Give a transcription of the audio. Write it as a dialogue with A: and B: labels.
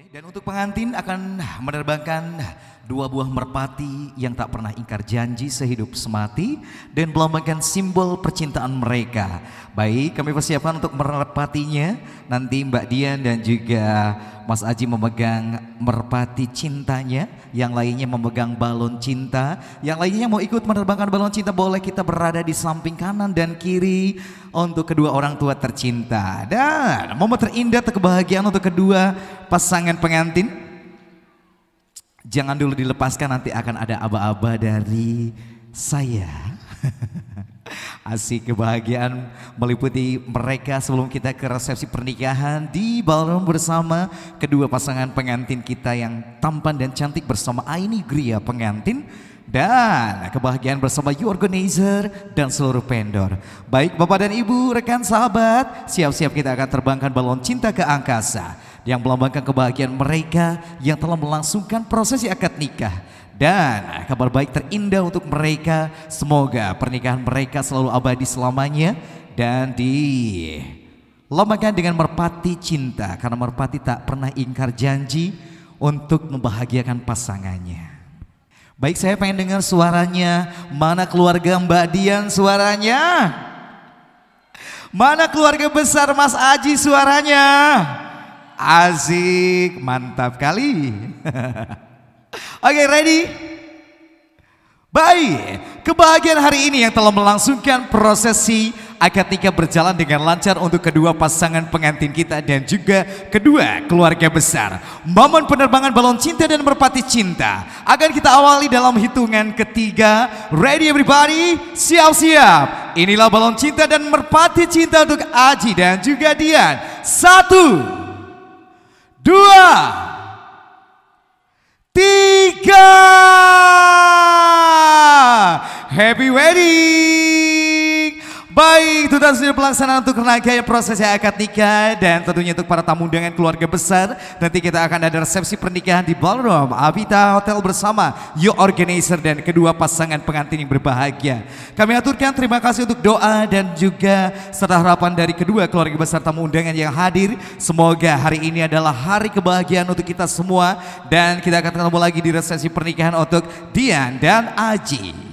A: Dan untuk pengantin akan menerbangkan dua buah merpati yang tak pernah ingkar janji sehidup semati dan melambangkan simbol percintaan mereka. Baik, kami persiapkan untuk merpatinya. Nanti Mbak Dian dan juga Mas Aji memegang merpati cintanya, yang lainnya memegang balon cinta, yang lainnya mau ikut menerbangkan balon cinta boleh kita berada di samping kanan dan kiri untuk kedua orang tua tercinta. Dan momen terindah atau kebahagiaan untuk kedua pasangan pengantin, jangan dulu dilepaskan, nanti akan ada aba-aba dari saya. Asik, kebahagiaan meliputi mereka sebelum kita ke resepsi pernikahan di ballroom bersama kedua pasangan pengantin kita yang tampan dan cantik bersama Aini Gria pengantin, dan kebahagiaan bersama you organizer dan seluruh vendor. Baik Bapak dan Ibu, rekan sahabat, siap-siap kita akan terbangkan balon cinta ke angkasa yang melambangkan kebahagiaan mereka yang telah melangsungkan prosesi akad nikah. Dan kabar baik terindah untuk mereka, semoga pernikahan mereka selalu abadi selamanya dan dilambangkan dengan merpati cinta, karena merpati tak pernah ingkar janji untuk membahagiakan pasangannya. Baik, saya pengen dengar suaranya. Mana keluarga Mbak Dian suaranya? Mana keluarga besar Mas Aji suaranya? Asik, mantap kali. Oke, ready? Baik, kebahagiaan hari ini yang telah melangsungkan prosesi akad nikah berjalan dengan lancar untuk kedua pasangan pengantin kita dan juga kedua keluarga besar. Momen penerbangan balon cinta dan merpati cinta akan kita awali dalam hitungan ketiga. Ready everybody? Siap-siap. Inilah balon cinta dan merpati cinta untuk Aji dan juga Dian. 1, 2, 3. Happy wedding. Baik, itu sudah pelaksanaan untuk rangkaian prosesi akad nikah, dan tentunya untuk para tamu undangan keluarga besar, nanti kita akan ada resepsi pernikahan di ballroom Avita Hotel bersama you organizer dan kedua pasangan pengantin yang berbahagia. Kami aturkan terima kasih untuk doa dan juga serta harapan dari kedua keluarga besar tamu undangan yang hadir. Semoga hari ini adalah hari kebahagiaan untuk kita semua, dan kita akan ketemu lagi di resepsi pernikahan untuk Dian dan Aji.